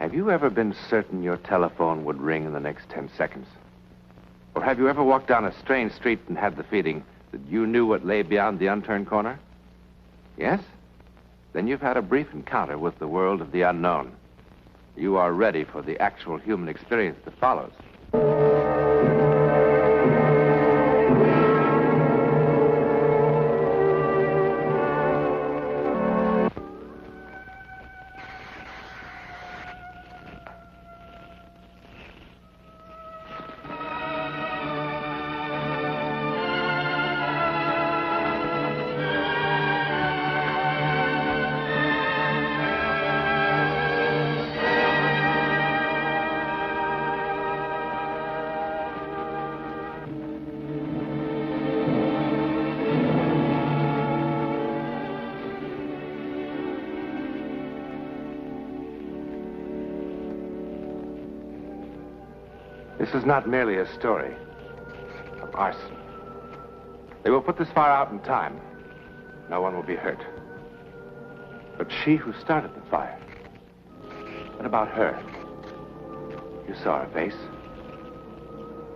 Have you ever been certain your telephone would ring in the next 10 seconds? Or have you ever walked down a strange street and had the feeling that you knew what lay beyond the unturned corner? Yes? Then you've had a brief encounter with the world of the unknown. You are ready for the actual human experience that follows. This is not merely a story of arson. They will put this fire out in time. No one will be hurt. But she who started the fire, what about her? You saw her face.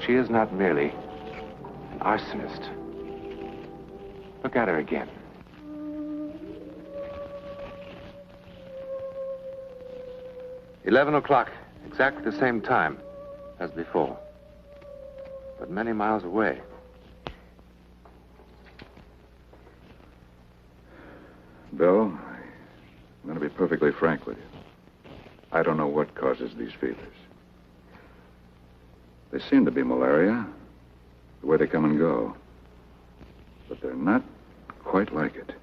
She is not merely an arsonist. Look at her again. $11 exactly the same time as before, but many miles away. Bill, I'm going to be perfectly frank with you. I don't know what causes these fevers. They seem to be malaria, the way they come and go. But they're not quite like it.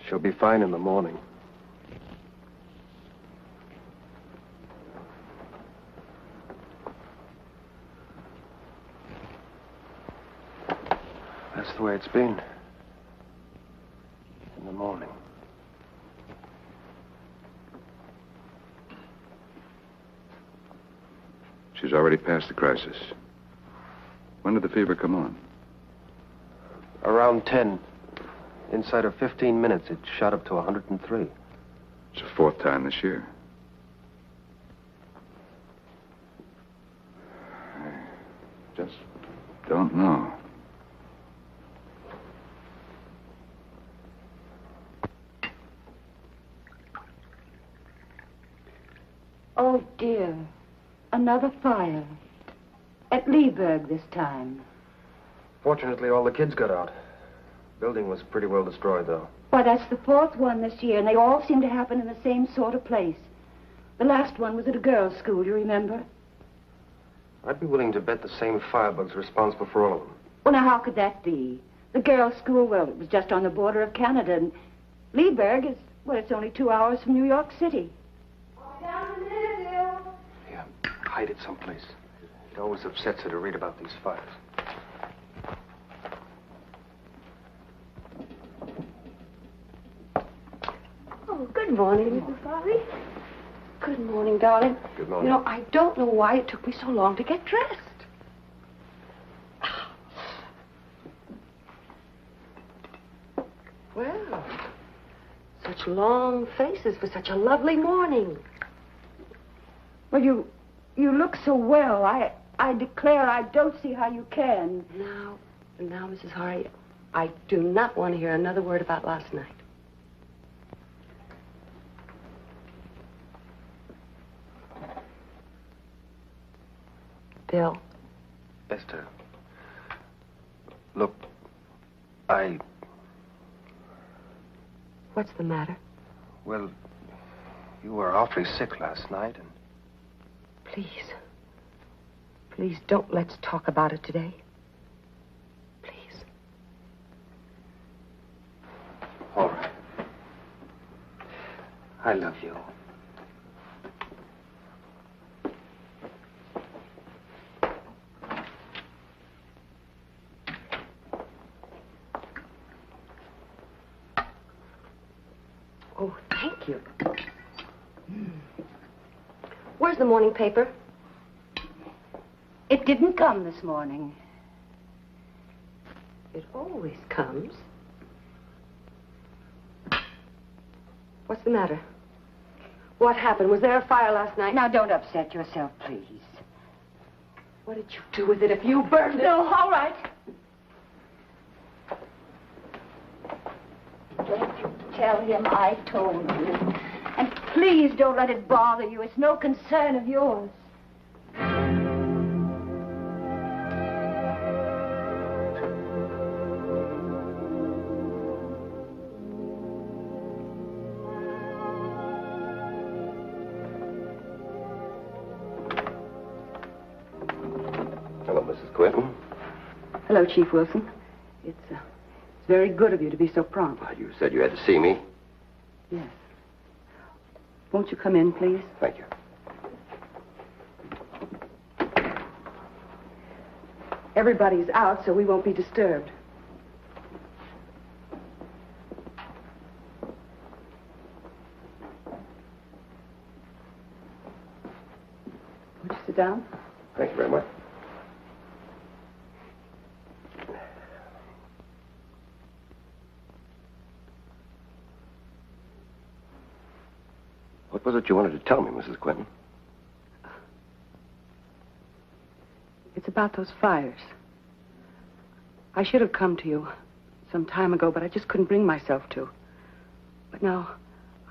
She'll be fine in the morning. That's the way it's been. In the morning. She's already past the crisis. When did the fever come on? Around 10. Inside of 15 minutes, it shot up to 103. It's the fourth time this year. I just don't know. Oh, dear. Another fire. At Leeburg this time. Fortunately, all the kids got out. Building was pretty well destroyed, though. Why, that's the fourth one this year, and they all seem to happen in the same sort of place. The last one was at a girls' school, you remember? I'd be willing to bet the same firebug's responsible for all of them. Well, now, how could that be? The girls' school, well, it was just on the border of Canada, and Leeburg is, well, it's only 2 hours from New York City. Yeah, hide it someplace. It always upsets her to read about these fires. Oh, good morning, Mrs. Farley. Good morning, darling. Good morning. You know, I don't know why it took me so long to get dressed. Well, such long faces for such a lovely morning. Well, you look so well. I declare I don't see how you can. Now, Mrs. Harney, I do not want to hear another word about last night. Bill. Esther. Look, What's the matter? Well, you were awfully sick last night, and... Please don't let's talk about it today. Please. All right. I love you. Oh, thank you. Where's the morning paper? It didn't come this morning. It always comes. What's the matter? What happened? Was there a fire last night? Now, don't upset yourself, please. What did you do with it if you burned it? No, all right. Don't you tell him I told you. And please don't let it bother you. It's no concern of yours. Hello, Mrs. Quentin. Hello, Chief Wilson. It's very good of you to be so prompt. You said you had to see me. Yes. Won't you come in, please? Thank you. Everybody's out, so we won't be disturbed. Would you sit down? Thank you very much. What was it you wanted to tell me, Mrs. Quentin? It's about those fires. I should have come to you some time ago, but I just couldn't bring myself to. But now,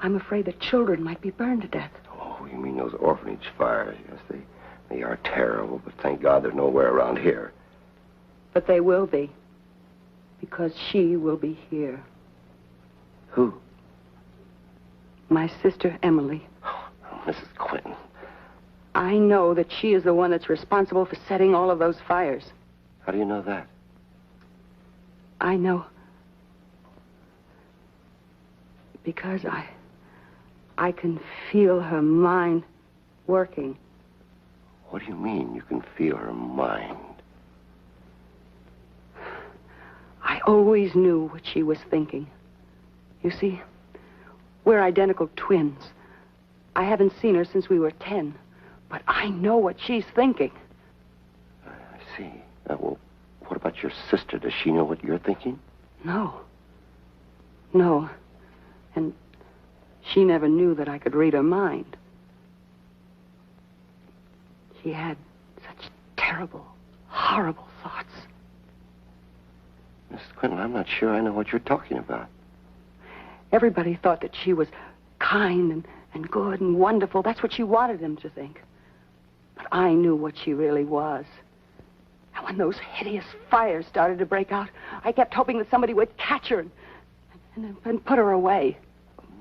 I'm afraid that children might be burned to death. Oh, you mean those orphanage fires? Yes, they are terrible, but thank God they're nowhere around here. But they will be. Because she will be here. Who? My sister, Emily. Oh, Mrs. Quentin. I know that she is the one that's responsible for setting all of those fires. How do you know that? I know. Because I can feel her mind working. What do you mean you can feel her mind? I always knew what she was thinking. You see, we're identical twins. I haven't seen her since we were 10, but I know what she's thinking. I see. Well, what about your sister? Does she know what you're thinking? No. No. And she never knew that I could read her mind. She had such terrible, horrible thoughts. Mrs. Quentin, I'm not sure I know what you're talking about. Everybody thought that she was kind and good and wonderful. That's what she wanted them to think. But I knew what she really was. And when those hideous fires started to break out, I kept hoping that somebody would catch her and put her away.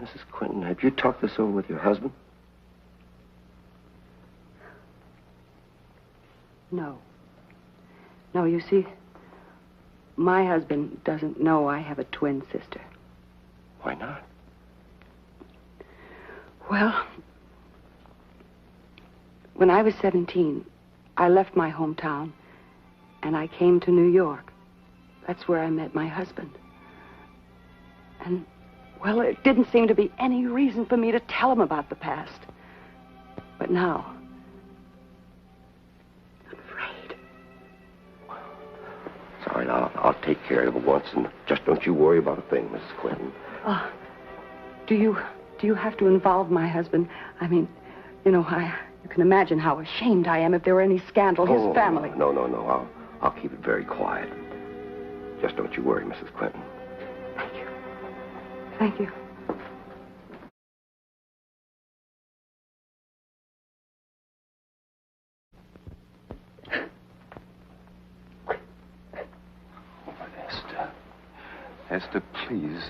Mrs. Quentin, have you talked this over with your husband? No. No, you see, my husband doesn't know I have a twin sister. Why not? Well, when I was 17, I left my hometown and I came to New York. That's where I met my husband. And, well, it didn't seem to be any reason for me to tell him about the past. But now, I'm afraid. It's all right, I'll take care of it once, and just don't you worry about a thing, Mrs. Quentin. Do you have to involve my husband? I mean, you know, you can imagine how ashamed I am if there were any scandal. His family. No. I'll keep it very quiet. Just don't you worry, Mrs. Quentin. Thank you. Thank you. Esther, please.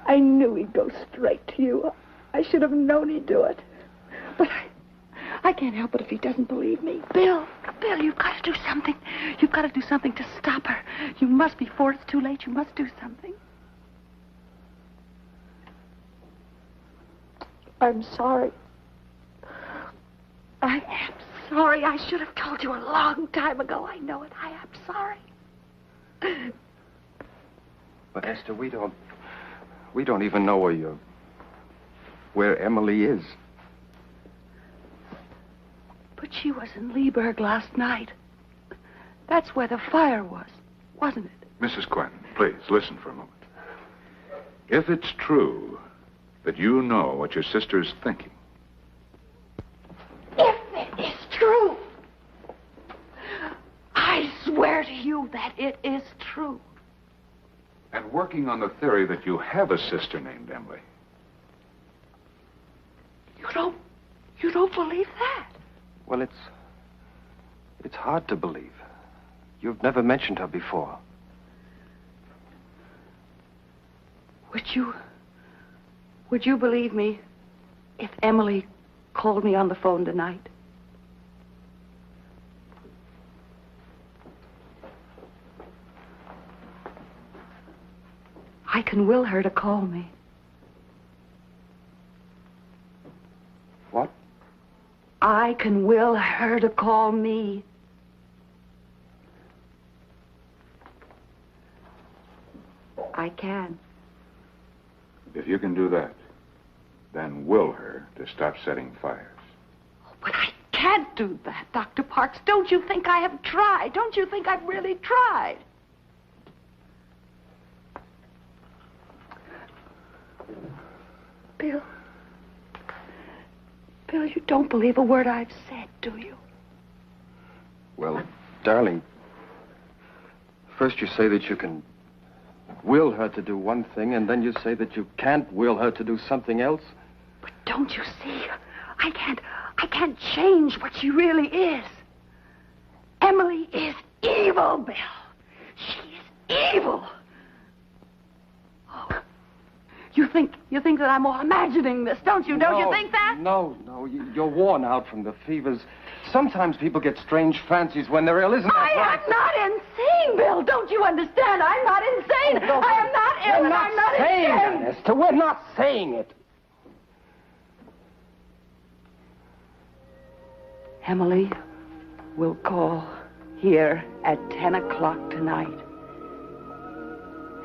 I knew he'd go straight to you. I should have known he'd do it. But I can't help it if he doesn't believe me. Bill, you've got to do something. You've got to do something to stop her. You must, before it's too late, you must do something. I'm sorry. I am sorry. I should have told you a long time ago. I know it. I am sorry. But, Esther, we don't even know where Emily is. But she was in Leeburg last night. That's where the fire was. wasn't it? Mrs. Quentin, please, listen for a moment. If it's true that you know what your sister is thinking... If it is true, I swear to you that it is true. And working on the theory that you have a sister named Emily... You don't believe that? Well, it's hard to believe. You've never mentioned her before. Would you believe me if Emily called me on the phone tonight? I can will her to call me. What? I can will her to call me. I can. If you can do that, then will her to stop setting fires. But I can't do that, Dr. Parks. Don't you think I have tried? Don't you think I've really tried? Bill, you don't believe a word I've said, do you? Well, darling, first you say that you can will her to do one thing, and then you say that you can't will her to do something else. But don't you see? I can't change what she really is. Emily is evil, Bill. She is evil. Oh, you think that I'm all imagining this, don't you? Don't you think that? No, you're worn out from the fevers. Sometimes people get strange fancies when they're ill, isn't that right? I am not insane, Bill. Don't you understand? I'm not insane. No, I am not ill, and I'm not insane. That, Esther. We're not saying it. Emily will call here at 10 o'clock tonight.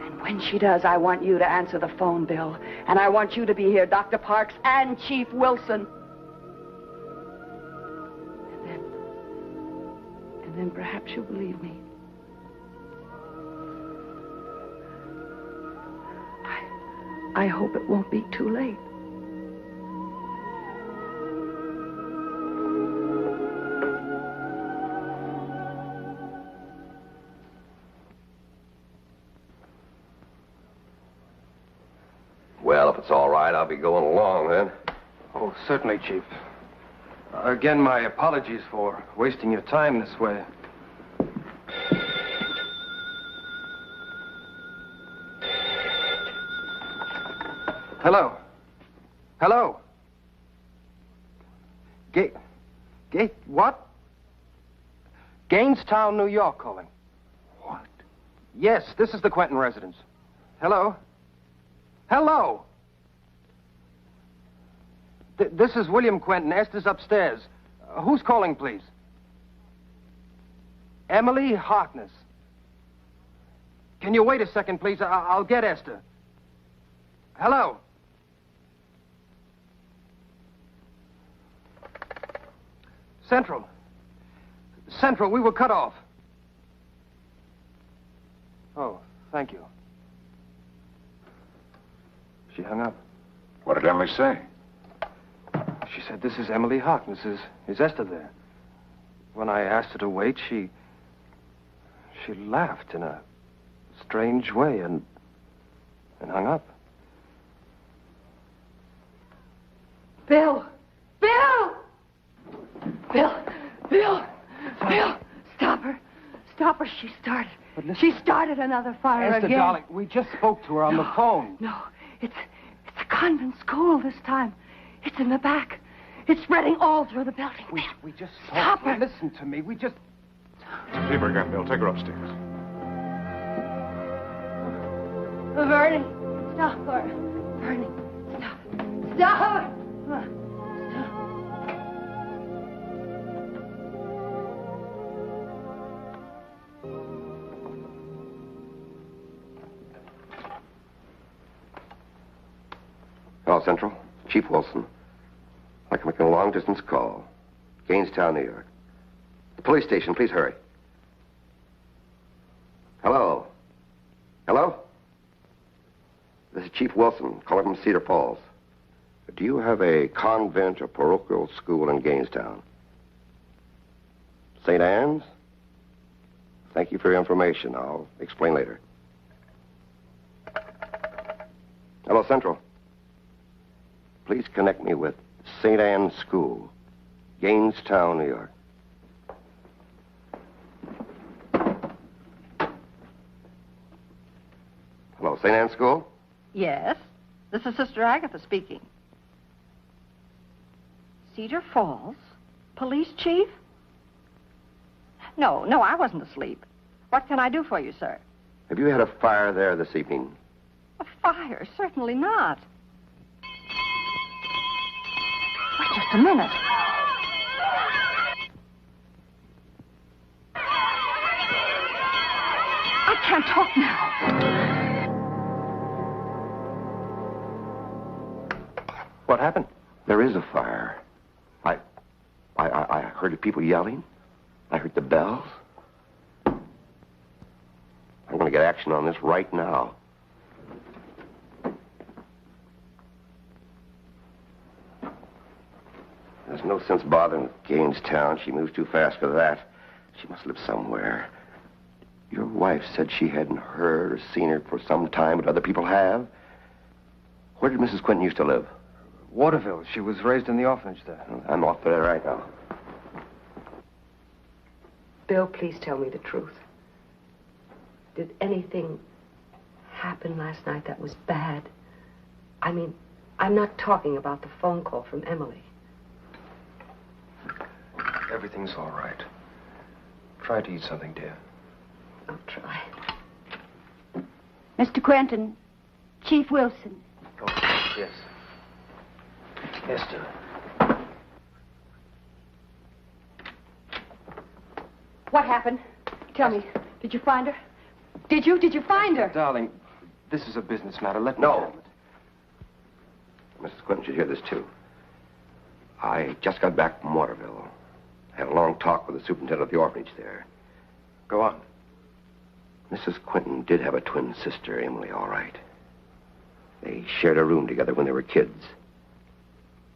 And when she does, I want you to answer the phone, Bill. And I want you to be here, Dr. Parks and Chief Wilson. And then perhaps you'll believe me. I hope it won't be too late. Well, if it's all right, I'll be going along then. Oh, certainly, Chief. Again, my apologies for wasting your time this way. Hello? Hello? What? Gainestown, New York calling. What? Yes, this is the Quentin residence. Hello? Hello? This is William Quentin. Esther's upstairs. Who's calling, please? Emily Harkness. Can you wait a second, please? I'll get Esther. Hello? Central, we were cut off. Oh, thank you. She hung up. What did Emily say? She said, "This is Emily Harkness. Is Esther there?" When I asked her to wait, she laughed in a strange way and hung up. Bill! Stop her. She started another fire Esther, again. darling, we just spoke to her on the phone. No, it's a convent school this time. It's in the back. It's spreading all through the building. We just Stop her. Listen to me. We just... Leave her again, Bill. Take her upstairs. Vernie, stop her. Vernie, stop. Stop. Hello, Central. Chief Wilson. I'd like to make a long-distance call. Gainestown, New York. The police station, please hurry. Hello? Hello? This is Chief Wilson, calling from Cedar Falls. Do you have a convent or parochial school in Gainestown? St. Anne's? Thank you for your information. I'll explain later. Hello, Central. Please connect me with St. Anne's School, Gainestown, New York. Hello, St. Anne's School? Yes, this is Sister Agatha speaking. Cedar Falls? Police chief? No, I wasn't asleep. What can I do for you, sir? Have you had a fire there this evening? A fire? Certainly not. Wait just a minute. I can't talk now. What happened? There is a fire. I heard people yelling. I heard the bells. I'm going to get action on this right now. There's no sense bothering with Gainestown. She moves too fast for that. She must live somewhere. Your wife said she hadn't heard or seen her for some time, but other people have. Where did Mrs. Quentin used to live? Waterville. She was raised in the orphanage there. I'm off there right now. Bill, please tell me the truth. Did anything happen last night that was bad? I mean, I'm not talking about the phone call from Emily. Everything's all right. Try to eat something, dear. I'll try. Mr. Quentin, Chief Wilson. Oh, yes. Esther. What happened? Tell me. Did you find her? Did you find her? Darling, this is a business matter. Let me No. handle it. Mrs. Quentin should hear this, too. I just got back from Waterville. Had a long talk with the superintendent of the orphanage there. Go on. Mrs. Quentin did have a twin sister, Emily, all right. They shared a room together when they were kids.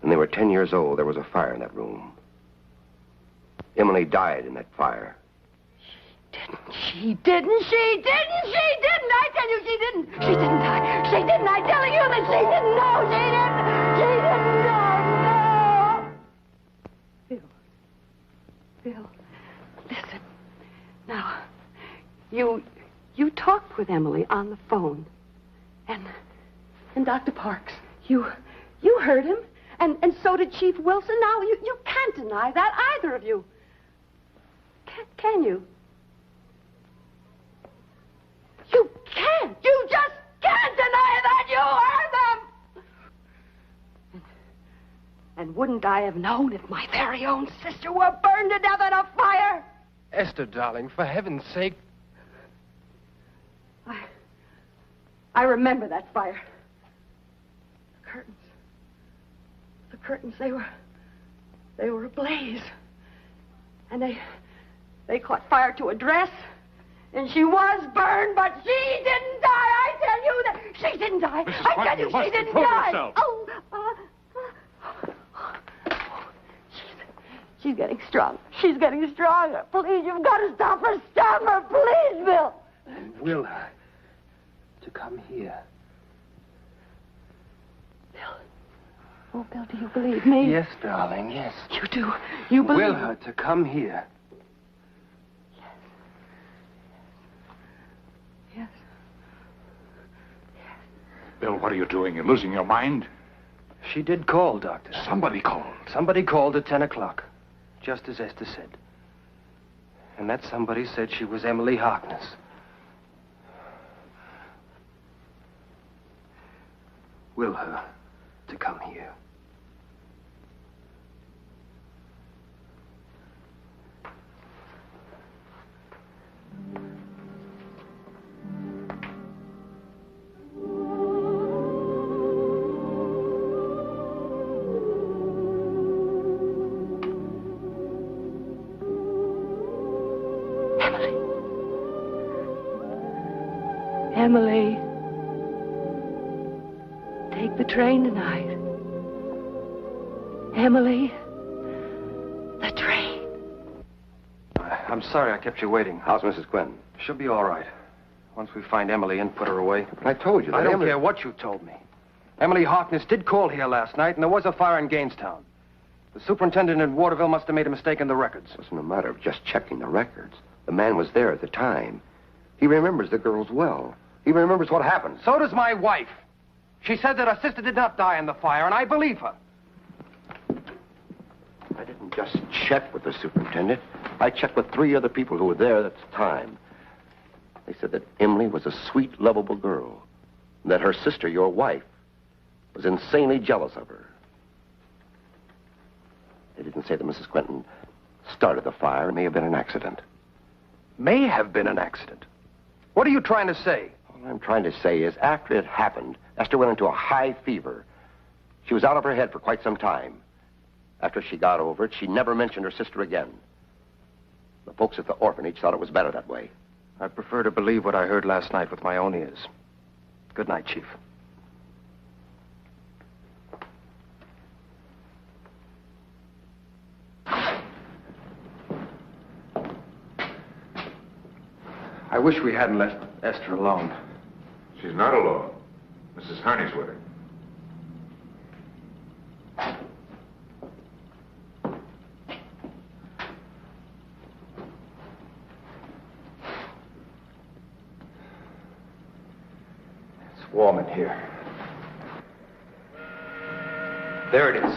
When they were 10 years old, there was a fire in that room. Emily died in that fire. She didn't. I tell you, she didn't. She didn't die. She didn't. I'm telling you that she didn't. No, she didn't. No. Bill, listen. Now, you talked with Emily on the phone. And Dr. Parks, you heard him. And so did Chief Wilson. Now, you can't deny that, either of you. Can you? You can't. You just can't deny that you heard them. And wouldn't I have known if my very own sister were burned to death in a fire? Esther, darling, for heaven's sake. I remember that fire. The curtains, they were ablaze. And they caught fire to a dress. And she was burned, but she didn't die. I tell you that she didn't die. Mrs. I tell Quentin, you, you must she didn't control die. yourself. She's getting stronger. She's getting stronger. Please, you've got to stop her. Stop her, please, Bill. And will her to come here. Bill. Oh, Bill, do you believe me? Yes, darling, yes. You do. You believe Will her to come here. Yes. Bill, what are you doing? You're losing your mind? She did call, Doctor. Somebody called. Somebody called at 10 o'clock, just as Esther said. And that somebody said she was Emily Harkness. Will her to come here. Emily, take the train tonight. Emily, the train. I'm sorry I kept you waiting. How's Mrs. Quentin? She'll be all right. Once we find Emily and put her away. But I told you that I don't Emily... care what you told me. Emily Harkness did call here last night, and there was a fire in Gainestown. The superintendent in Waterville must have made a mistake in the records. It wasn't a matter of just checking the records. The man was there at the time. He remembers the girls well. He remembers what happened. So does my wife. She said that her sister did not die in the fire, and I believe her. I didn't just check with the superintendent. I checked with 3 other people who were there at the time. They said that Emily was a sweet, lovable girl. And that her sister, your wife, was insanely jealous of her. They didn't say that Mrs. Quentin started the fire. It may have been an accident. May have been an accident. What are you trying to say? All I'm trying to say is after it happened, Esther went into a high fever. She was out of her head for quite some time. After she got over it, she never mentioned her sister again. The folks at the orphanage thought it was better that way. I prefer to believe what I heard last night with my own ears. Good night, Chief. I wish we hadn't left Esther alone. She's not alone. Mrs. Harney's with her. It's warm in here. There it is.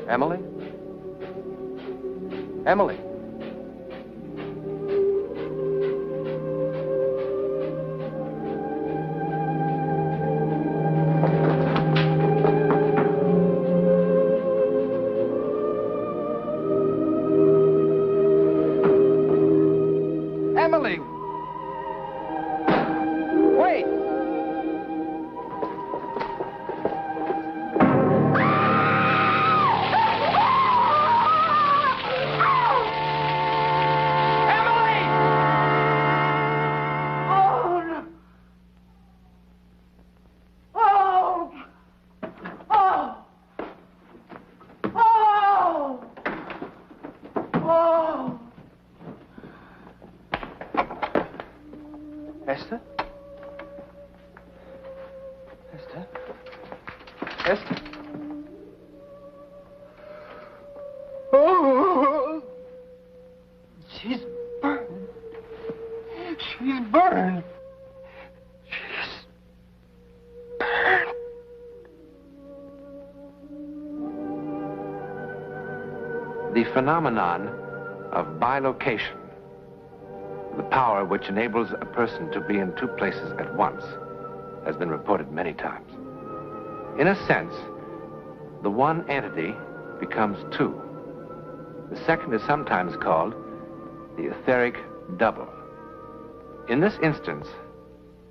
Emily? Emily? Emily! Wait! Esther? Esther? Esther? Oh! She's burned. She's burned. She's burned. The phenomenon of bilocation, the power which enables a person to be in 2 places at once, has been reported many times. In a sense, the one entity becomes 2. The second is sometimes called the etheric double. In this instance,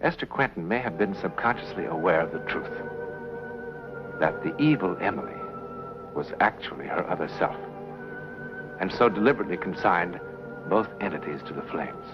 Esther Quentin may have been subconsciously aware of the truth, that the evil Emily was actually her other self, and so deliberately consigned both entities to the flames.